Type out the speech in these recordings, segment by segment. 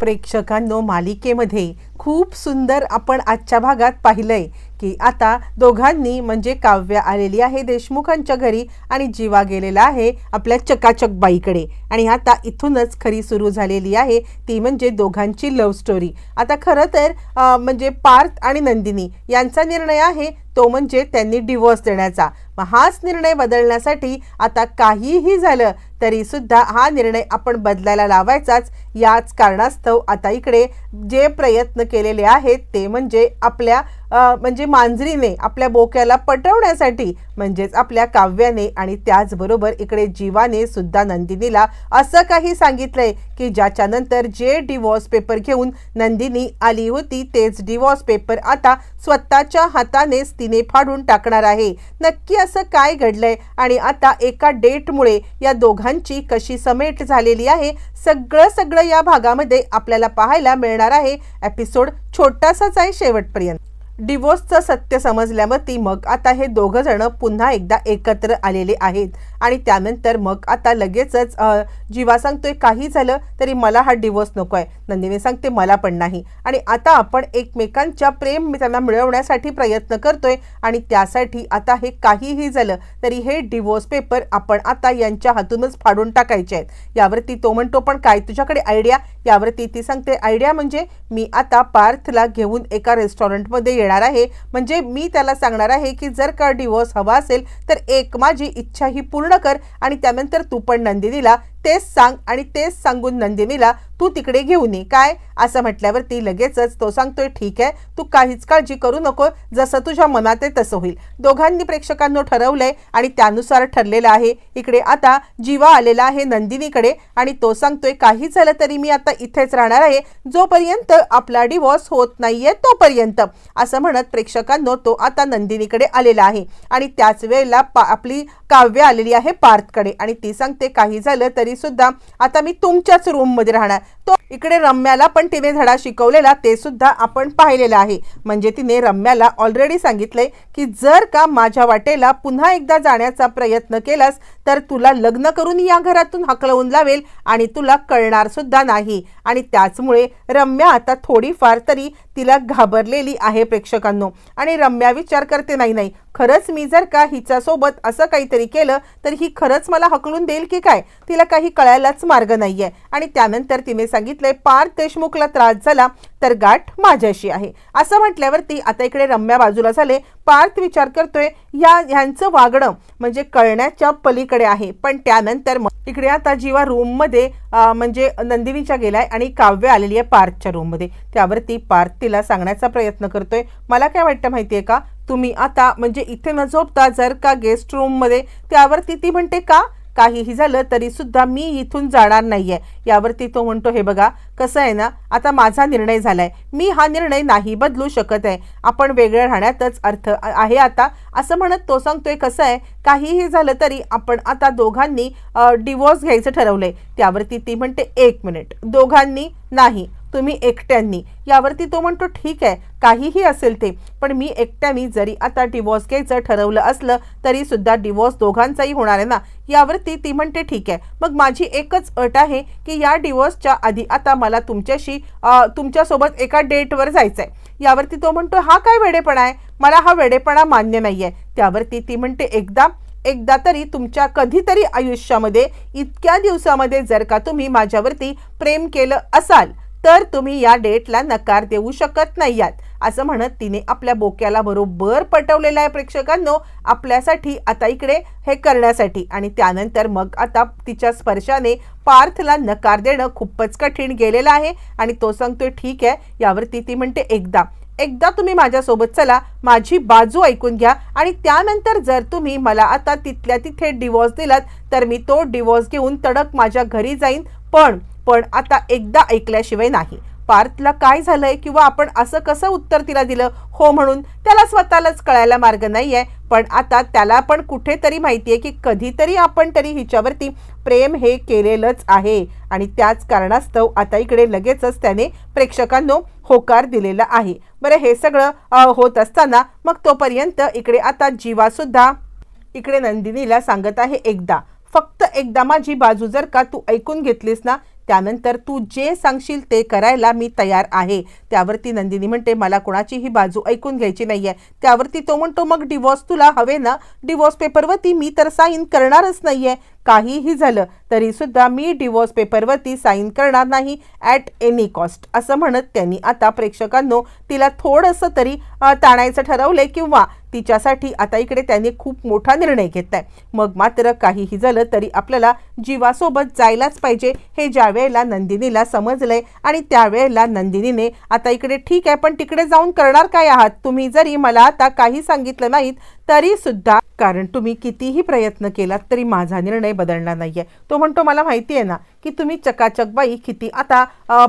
प्रेक्षकांनो, मालिकेमध्ये खूप सुंदर आपण आजच्या भागात पाहिलंय की आता दोघांनी म्हणजे काव्या आलेली आहे देशमुखांच्या घरी आणि जीवा गेलेला आहे आपल्या चकाचक बाईकडे. आणि आता इथूनच खरी सुरू झालेली आहे ती म्हणजे दोघांची लव्ह स्टोरी. आता खरं तर म्हणजे पार्थ आणि नंदिनी यांचा निर्णय आहे तो म्हणजे त्यांनी डिवोर्स देण्याचा. हाच निर्णय बदलण्यासाठी आता काहीही झालं तरी सुद्धा हा निर्णय आपण बदलायला लावायचाच. याच कारणास्तव आता इकडे जे प्रयत्न केलेले आहेत ते म्हणजे आपल्या म्हणजे मांजरीने आपल्या बोक्याला पटवण्यासाठी म्हणजेच आपल्या काव्याने आणि त्याचबरोबर इकडे जीवाने सुद्धा नंदिनीला असं काही सांगितलंय की ज्याच्यानंतर जे डिवोर्स पेपर घेऊन नंदिनी आली होती तेच डिवोर्स पेपर आता स्वतःच्या हातानेच तिने फाडून टाकणार आहे. नक्की असं काय घडलंय आणि आता एका डेटमुळे या दोघांची कशी समेट झालेली आहे सगळं या भागामध्ये आपल्याला पाहायला मिळणार आहे. एपिसोड छोटासाच आहे शेवटपर्यंत. डिवोर्सचं सत्य समजल्यावरती मग आता हे दोघं जण पुन्हा एकदा एकत्र आलेले आहेत आणि त्यानंतर मग आता लगेचच जीवा सांगतोय काही झालं तरी मला हा डिवोर्स नको आहे. नंदिनी सांगते मला पण नाही. आणि आता आपण एकमेकांच्या प्रेम त्यांना मिळवण्यासाठी प्रयत्न करतोय आणि त्यासाठी आता हे काहीही झालं तरी हे डिवोर्स पेपर आपण आता यांच्या हातूनच फाडून टाकायचे आहेत. यावरती तो म्हणतो पण काय तुझ्याकडे आयडिया? यावरती ती सांगते आयडिया म्हणजे मी आता पार्थला घेऊन एका रेस्टॉरंटमध्ये येणार आहे. म्हणजे मी त्याला सांगणार आहे की जर का डिवोर्स हवा असेल तर एक माझी इच्छा ही पूर्ण कर आणि त्यानंतर तू पण नंदिनीला तेच सांग आणि तेच सांगून नंदिनीला तू तिकडे घेऊन ये. काय असं म्हटल्यावरती लगेचच तो सांगतोय ठीक आहे तू काहीच काळजी करू नको जसं तुझ्या मनात आहे तसं होईल. दोघांनी प्रेक्षकांनो ठरवलंय आणि त्यानुसार ठरलेलं आहे. इकडे आता जीवा आलेला आहे नंदिनीकडे आणि तो सांगतोय काही झालं तरी मी आता इथेच राहणार आहे जोपर्यंत आपला डिवोर्स होत नाहीये तोपर्यंत. असं म्हणत प्रेक्षकांनो तो आता नंदिनीकडे आलेला आहे आणि त्याच वेळेला आपली काव्य आलेली आहे पार्थकडे आणि ती सांगते काही झालं तरी सुद्धा आता मी तुमच्याच रूम मध्ये राहणार. तो इकडे रम्याला पण तिने धडा शिकवलेला ते सुद्धा आपण पाहिलेलं आहे. म्हणजे तिने रम्याला ऑलरेडी सांगितलंय की जर का माझ्या वाटेला पुन्हा एकदा जाण्याचा प्रयत्न केलास तर तुला लग्न करून या घरातून हकलवून लावेल आणि तुला कळणार सुद्धा नाही. आणि त्याचमुळे रम्या आता थोडीफार तरी तिला घाबरलेली आहे प्रेक्षकांनो. आणि रम्या विचार करते नाही खरंच मी जर का हिच्या सोबत असं काहीतरी केलं तर ही खरंच मला हकलून देईल की काय तिला काही कळायलाच मार्ग नाहीये. आणि त्यानंतर तिने सांगितलंय पार्थ देशमुखला त्रास झाला तर गाठ माझ्याशी आहे. असं म्हटल्यावरती आता इकडे रम्या बाजूला झाले. पार्थ विचार करतोय ह्यांचं वागणं म्हणजे कळण्याच्या पलीकडे आहे. पण त्यानंतर इकडे आता जीवा रूम मध्ये म्हणजे नंदिनीच्या गेलाय आणि काव्य आलेली आहे पार्थच्या रूम मध्ये. त्यावरती पार्थ तिला सांगण्याचा प्रयत्न करतोय मला काय वाटतं माहितीये का तुम्ही आता म्हणजे इथे न झोपता जर का गेस्ट रूम मध्ये. त्यावरती ती म्हणते का काहीही झालं तरी सुद्धा मी इथून जाणार नाहीये. यावरती तो म्हणतो हे बघा कसं आहे ना आता माझा निर्णय झालाय मी हा निर्णय नाही बदलू शकत आहे आपण वेगळे राहण्यातच अर्थ आहे आता. असं म्हणत तो सांगतोय कसं आहे काहीही झालं तरी आपण आता दोघांनी डिवोर्स घ्यायचं ठरवलंय. त्यावरती ती म्हणते एक मिनिट दोघांनी नाही तुम्ही एकट्यांनी. यावरती तो म्हणतो ठीक आहे काहीही असेल ते पण मी एकट्याने जरी आता डिवोर्स घ्यायचं ठरवलं असलं तरी सुद्धा डिवोर्स दोघांचाही होणार आहे ना. यावरती ती म्हणते ठीक आहे मग माझी एकच अट आहे की या डिवोर्सच्या आधी आता मला तुमच्यासोबत एका डेटवर जायचंय. यावरती तो म्हणतो हा काय वेडेपणा आहे मला हा वेडेपणा मान्य नाहीये. त्यावरती ती म्हणते एकदा तरी तुमच्या कधीतरी आयुष्यामध्ये इतक्या दिवसामध्ये जर का तुम्ही माझ्यावरती प्रेम केलं असाल तर तुम्ही या डेटला नकार देऊ शकत नाही आहात. असं म्हणत तिने आपल्या बोक्याला बरोबर पटवलेलं आहे प्रेक्षकांनो आपल्यासाठी आता इकडे हे करण्यासाठी. आणि त्यानंतर मग आता तिच्या स्पर्शाने पार्थला नकार देणं खूपच कठीण गेलेलं आहे आणि तो सांगतोय ठीक आहे. यावरती ती म्हणते एकदा तुम्ही माझ्यासोबत चला माझी बाजू ऐकून घ्या आणि त्यानंतर जर तुम्ही मला आता तिथल्या तिथे डिवोर्स दिलात तर मी तो डिवोर्स घेऊन तडक माझ्या घरी जाईन. पण आता एकदा ऐकल्याशिवाय नाही. पार्थला काय झालंय किंवा आपण असं कसं उत्तर तिला दिलं हो म्हणून त्याला स्वतःलाच कळायला मार्ग नाहीये. पण आता त्याला पण कुठेतरी माहितीये की कधीतरी आपण तरी हिच्यावरती प्रेम हे केलेलंच आहे आणि त्याच कारणास्तव आता इकडे लगेचच त्याने प्रेक्षकांनो होकार दिलेला आहे. बरं हे सगळं होत असताना मग तोपर्यंत इकडे आता जीवा सुद्धा इकडे नंदिनीला सांगत आहे फक्त एकदा माझी बाजू जर का तू ऐकून घेतलीस ना त्यानंतर तू जे सांगशील ते करायला मी तयार आहे. त्यावरती नंदिनी म्हणते मला कोणाचीही बाजू ऐकून घ्यायची नाहीये. त्यावरती तो म्हणतो मग डिवोर्स तुला हवे ना, डिवोर्स पेपरवरती मी तर साईन करणारच नाहीये. काहीही झालं तरी सुद्धा मी डिवोर्स पेपरवरती साईन करणार नाही ॲट एनी कॉस्ट, असं म्हणत त्यांनी आता प्रेक्षकांनो तिला थोडंसं तरी ताणायचं ठरवलंय किंवा तिच्यासाठी आता इकडे त्यांनी खूप मोठा निर्णय घेतलाय. मग मात्र काहीही झालं तरी आपल्याला जीवासोबत जायलाच पाहिजे हे ज्या वेळेला नंदिनीला समजलंय आणि त्यावेळेला नंदिनीने आता इकडे ठीक आहे पण तिकडे जाऊन करणार काय आहात तुम्ही, जरी मला आता काही सांगितलं नाहीत तरी सुद्धा, कारण तुम्ही कितीही प्रयत्न केलात तरी माझा निर्णय बदलणार नाहीये. तो म्हणतो मला माहिती आहे ना की तुम्ही चकाचक बाई किती आता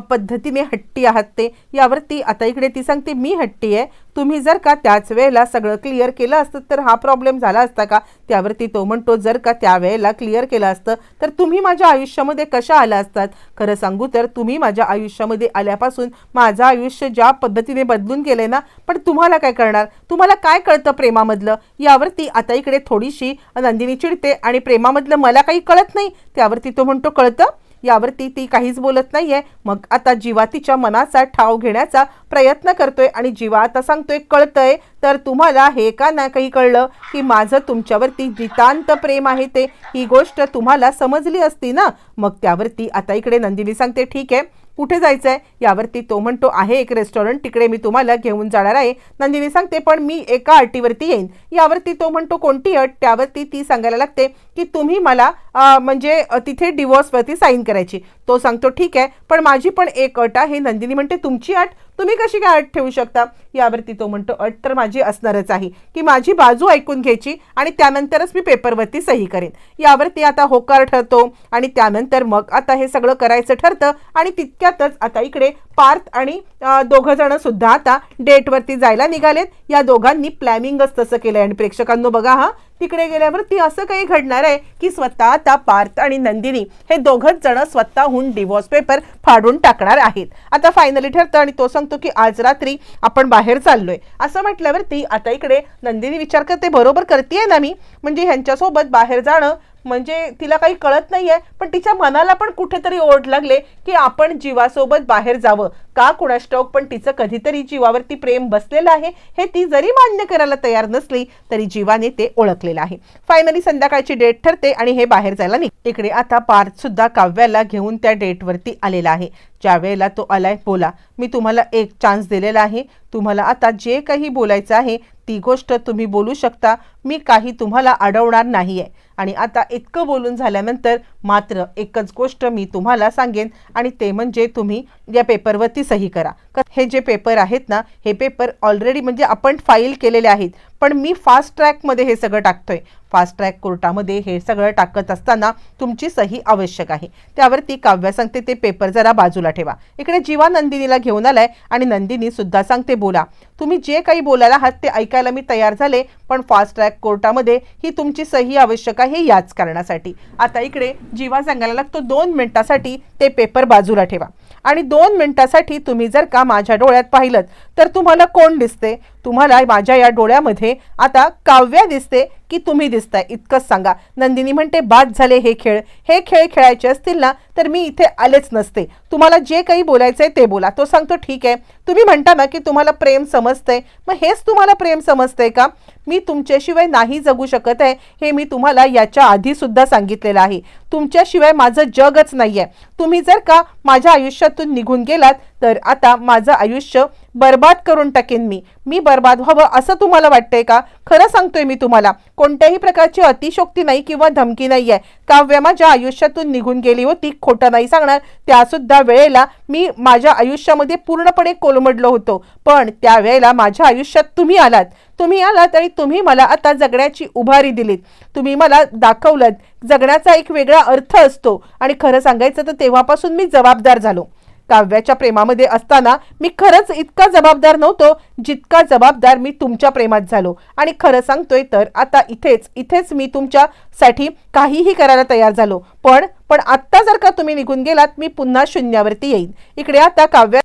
पद्धतीने हट्टी आहात ते. यावरती आता इकडे ती सांगते मी हट्टी आहे, तुम्ही जर का त्याच वेळेला सगळं क्लिअर केलं असतं तर हा प्रॉब्लेम झाला असता का. त्यावरती तो म्हणतो जर का त्यावेळेला क्लिअर केलं असतं तर तुम्ही माझ्या आयुष्यामध्ये कशा आला असतात. खरं सांगू तर तुम्ही माझ्या आयुष्यामध्ये आल्यापासून माझं आयुष्य ज्या पद्धतीने बदलून गेलंय ना, पण तुम्हाला काय करणार, तुम्हाला काय कळतं प्रेमामधलं. यावरती आता इकडे थोडीशी नंदिनी चिडते आणि प्रेमामधलं मला काही कळत नाही. त्यावरती तो म्हणतो कळतं. यावरती ती काहीच बोलत नाहीये. मग आता जीवा तिच्या मनाचा ठाव घेण्याचा प्रयत्न करतोय आणि जीवा आता सांगतोय कळतंय तर तुम्हाला हे का नाही काही कळलं की माझं तुमच्यावरती नितांत प्रेम आहे ते, ही गोष्ट तुम्हाला समजली असती ना. मग त्यावरती आता इकडे नंदिनी सांगते ठीक आहे कुठे जायचंय. यावरती तो म्हणतो आहे एक रेस्टॉरंट, तिकडे मी तुम्हाला घेऊन जाणार आहे. नंदिनी सांगते पण मी एका अटीवरती येईन. यावरती तो म्हणतो कोणती अट. त्यावरती ती सांगायला लागते की तुम्ही मला म्हणजे तिथे डिवोर्सवरती साईन करायची. तो सांगतो ठीक आहे पण माझी पण एक अट आहे. नंदिनी म्हणते तुमची अट, तुम्ही कशी काय अट ठेवू शकता. यावरती तो म्हणतो अट तर माझी असणारच आहे की माझी बाजू ऐकून घ्यायची आणि त्यानंतरच मी पेपरवरती सही करेन. यावरती आता होकार ठरतो आणि त्यानंतर मग आता हे सगळं करायचं ठरतं आणि तितक्यातच आता इकडे पार्थ आणि दोघं जण सुद्धा आता डेटवरती जायला निघालेत. या दोघांनी प्लॅनिंगच तसं केलंय आणि प्रेक्षकांनो बघा हा तिकडे गेल्यावरती असं काही घडणार आहे की स्वतः आता पार्थ आणि नंदिनी हे दोघंच जण स्वतःहून डिवोर्स पेपर फाडून टाकणार आहेत. आता फायनली ठरतं आणि तो सांगतो की आज रात्री आपण बाहेर चाललोय. असं म्हटल्यावरती आता इकडे नंदिनी विचार करते बरोबर करतेय ना मी, म्हणजे ह्यांच्यासोबत बाहेर जाणं म्हणजे तिला काही कळत नाहीये पण तिच्या मनाला पण कुठेतरी ओढ लागले की आपण जीवासोबत बाहेर जावं का कुणास ठाऊक, पण तिचं कधीतरी जीवावरती प्रेम बसलेलं आहे हे ती जरी मान्य करायला तयार नसली तरी जीवाने ते ओळखलेलं आहे. फायनली संध्याकाळची डेट ठरते आणि हे बाहेर जायला निघते. इकडे आता पार्थ सुद्धा काव्याला घेऊन त्या डेटवरती आलेला आहे. ज्या वेळेला तो आलाय बोला मी तुम्हाला एक चान्स दिलेला आहे, तुम्हाला आता जे काही बोलायचं आहे ती गोष्ट तुम्ही बोलू शकता, मी काही तुम्हाला अडवणार नाहीये. आणि आता इतकं बोलून झाल्यानंतर मात्र एकच गोष्ट मी तुम्हाला सांगेन आणि ते म्हणजे तुम्ही या पेपरवरती सही करा. हे जे पेपर आहेत ना हे पेपर ऑलरेडी म्हणजे आपण फाईल केलेले आहेत पण मी फास्ट ट्रॅकमध्ये हे सगळं टाकतोय. फास्ट ट्रॅक कोर्टामध्ये हे सगळं टाकत असताना तुमची सही आवश्यक आहे. त्यावरती काव्या सांगते ते पेपर जरा बाजूला ठेवा. इकडे जीवा नंदिनीला घेऊन आलाय आणि नंदिनी सुद्धा सांगते बोला तुम्ही जे काही बोलायला आहात ते ऐकायला मी तयार झाले पण फास्ट ट्रॅक कोर्टामध्ये ही तुमची सही आवश्यक आहे याच कारणासाठी. आता इकडे जीवा सांगायला लागतो 2 मिनिटासाठी ते पेपर बाजूला ठेवा आणि 2 मिनिटासाठी तुम्ही जर का माझ्या डोळ्यात पाहिलं तर तुम्हाला कोण दिसते, तुम्हाला माझ्या या डोळ्यामध्ये आता काव्या दिसते की तुम्ही दिसताय इतकंच सांगा. नंदिनी म्हणते बाद झाले हे खेळ खेळायचे असतील ना तर मी इथे आलेच नसते, तुम्हाला जे काही बोलायचंय ते बोला. तो सांगतो ठीक आहे तुम्ही म्हणता ना की तुम्हाला प्रेम समजतंय, मग हेच तुम्हाला प्रेम समजतंय का. मी तुमच्याशिवाय नाही जगू शकत आहे हे मी तुम्हाला याच्या आधी सुद्धा सांगितलेलं आहे. तुमच्याशिवाय माझं जगच नाहीये. तुम्ही जर का माझ्या आयुष्यातून निघून गेलात तर आता माझं आयुष्य बर्बाद करून टाकेन मी बर्बाद व्हावं असं तुम्हाला वाटतंय का. खरं सांगतोय मी तुम्हाला कोणत्याही प्रकारची अतिशोक्ती नाही किंवा धमकी नाही आहे. काव्या माझ्या आयुष्यातून निघून गेली होती, खोटं नाही सांगणार. त्यासुद्धा वेळेला मी माझ्या आयुष्यामध्ये पूर्णपणे कोलमडलो होतो पण त्यावेळेला माझ्या आयुष्यात तुम्ही आलात आणि तुम्ही मला आता जगण्याची उभारी दिलीत. तुम्ही मला दाखवलं जगण्याचा एक वेगळा अर्थ असतो आणि खरं सांगायचं तर तेव्हापासून मी जबाबदार झालो. काव्याच्या प्रेमामध्ये असताना मी खरंच इतका जबाबदार नव्हतो जितका जबाबदार मी तुमच्या प्रेमात झालो. आणि खरं सांगतोय तर आता इथेच मी तुमच्यासाठी काहीही करायला तयार झालो पण आत्ता जर का तुम्ही निघून गेलात मी पुन्हा शून्यावरती येईन. इकडे आता काव्या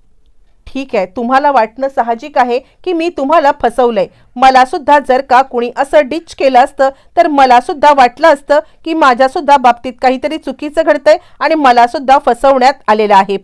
ठीक आहे, तुम्हाला वाटणं साहजिक आहे की मी तुम्हाला फसवलंय. मला सुद्धा जर का कुणी असं डिच केलं असतं तर मला सुद्धा वाटलं असतं की माझ्या सुद्धा बाबतीत काहीतरी चुकीचं घडतंय आणि मला सुद्धा फसवण्यात आलेलं आहे.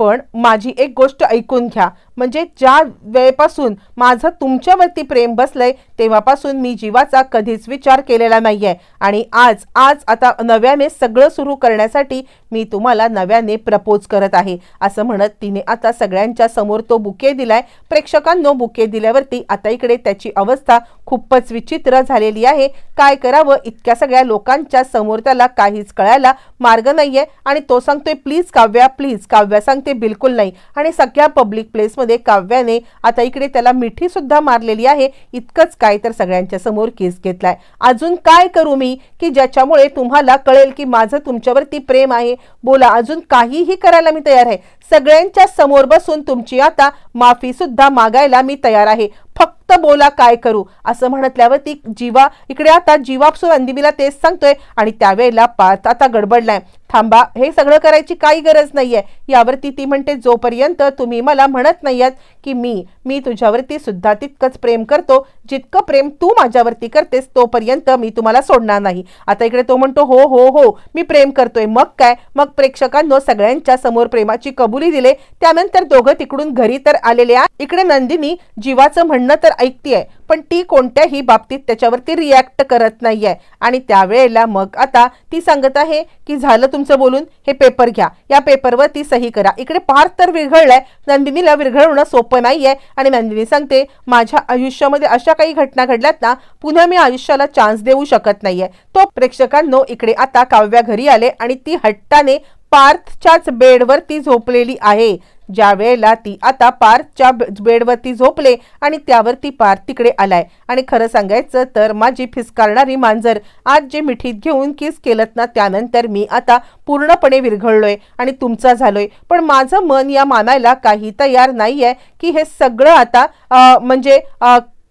पण माझी एक गोष्ट ऐकून घ्या, म्हणजे ज्या वेळेपासून माझं तुमच्यावरती प्रेम बसलंय तेव्हापासून मी जीवाचा कधीच विचार केलेला नाहीये आणि आज आता नव्याने सगळं सुरू करण्यासाठी मी तुम्हाला नव्याने प्रपोज करत आहे असं म्हणत तिने आता सगळ्यांच्या समोर तो बुके दिलाय. प्रेक्षकांनो, बुके दिल्यावरती आता इकडे त्याची अवस्था खूपच विचित्र झालेली आहे. काय करावं, इतक्या सगळ्या लोकांच्या समोर त्याला काहीच कळायला मार्ग नाहीये आणि तो सांगतोय प्लीज काव्या, प्लीज. काव्या सांगते बिलकुल नाही आणि सगळ्या पब्लिक प्लेस मध्ये काव्याने आता इकडे त्याला मिठी सुद्धा मारलेली आहे. इतकंच काय तर सगळ्यांच्या समोर केस घेतलाय. अजून काय करू मी की ज्याच्यामुळे तुम्हाला कळेल की माझं तुमच्यावरती प्रेम आहे? बोला, अजून काहीही करायला मी तयार आहे. सगळ्यांच्या समोर बसून तुमची आता माफी सुद्धा मागायला मी तयार आहे. फक्त बोला काय करू असं म्हणतल्यावरती जीवा इकडे आता जीवापसून अंदिमीला तेच सांगतोय आणि त्यावेळेला पार्थ आता गडबडलाय. थांबा, हे सगळं करायची काही गरज नाहीये. यावरती ती म्हणते जोपर्यंत तुम्ही मला म्हणत नाहीयेत की मी तुझ्यावरती सुद्धा तितकंच प्रेम करतो जितकं प्रेम तू माझ्यावरती करतेस तोपर्यंत मी तुम्हाला सोडणार नाही. आता इकडे तो म्हणतो हो हो हो मी प्रेम करतोय. मग काय, मग प्रेक्षकांनो सगळ्यांच्या समोर प्रेमाची कबुली दिले. त्यानंतर दोघं तिकडून घरी तर आलेले आहे. इकडे नंदिनी जीवाचं म्हणणं तर ऐकतीये पण ती कोणत्याही बाबतीत त्याच्यावरती रिॲक्ट करत नाहीये आणि त्यावेळेला मग आता ती सांगत आहे की झालं तुमचं बोलून, हे पेपर घ्या, या पेपरवर ती सही करा. इकडे पार्थ तर विरघळलाय. नंदिनीला विरघळवणं सोपं नाहीये आणि नंदिनी सांगते माझ्या आयुष्यामध्ये अशा काही घटना घडल्यात ना, पुन्हा मी आयुष्याला चान्स देऊ शकत नाहीये. तो प्रेक्षकांनो इकडे आता काव्या घरी आले आणि ती हट्टाने पार्थच्याच बेडवरती झोपलेली आहे. ज्या वेळेला ती आता पार्थच्या बेडवरती झोपले आणि त्यावरती पार्थ तिकडे आलाय आणि खरं सांगायचं तर माझी फिसकारणारी मांजर आज जे मिठीत घेऊन किस केलत ना त्यानंतर मी आता पूर्णपणे विरघळलोय आणि तुमचा झालोय. पण माझं मन या मानायला काही तयार नाहीये की हे सगळं आता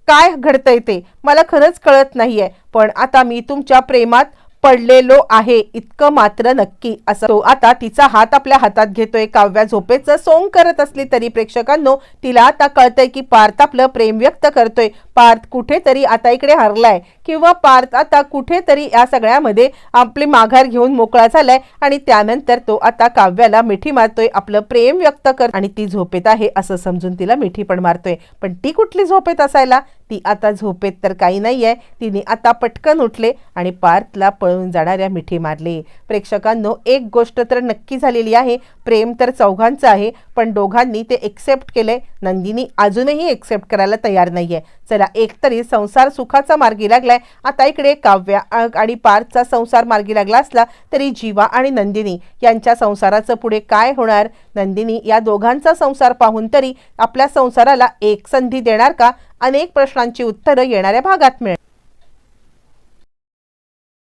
काय घडतंय ते मला खरंच कळत नाहीये. पण आता मी तुमच्या प्रेमात पडलेलो आहे इतकं मात्र नक्की. असं तो आता तिचा हात आपल्या हातात घेतोय. काव्या झोपेचं सोंग करत असली तरी प्रेक्षकांनो तिला आता कळतंय की पार्थ आपलं प्रेम व्यक्त करतोय. पार्थ कुठेतरी आता इकडे हरलाय किंवा पार्थ आता कुठेतरी या सगळ्यामध्ये आपली माघार घेऊन मोकळा झालाय आणि त्यानंतर तो आता काव्याला मिठी मारतोय, आपलं प्रेम व्यक्त कर आणि ती झोपेत आहे असं समजून तिला मिठी पण मारतोय. पण ती कुठली झोपेत असायला, ती आता झोपेत तर काही नाहीये. तिने आता पटकन उठले आणि पार्थला पळून जाणाऱ्या मिठी मारले. प्रेक्षकांनो एक गोष्ट तर नक्की झालेली आहे, प्रेम तर चौघांचं आहे पण दोघांनी ते एक्सेप्ट केले. नंदिनी अजूनही एक्सेप्ट करायला तयार नाहीये. चला, एकतरी संसार सुखाचा मार्गी लागलाय. आता इकडे काव्या आणि पार्थचा संसार मार्गी लागला असला तरी जीवा आणि नंदिनी यांच्या संसाराचं पुढे काय होणार? नंदिनी या दोघांचा संसार पाहून तरी आपल्या संसाराला एक संधी देणार का? अनेक प्रश्नांची उत्तरं येणाऱ्या भागात मिळेल.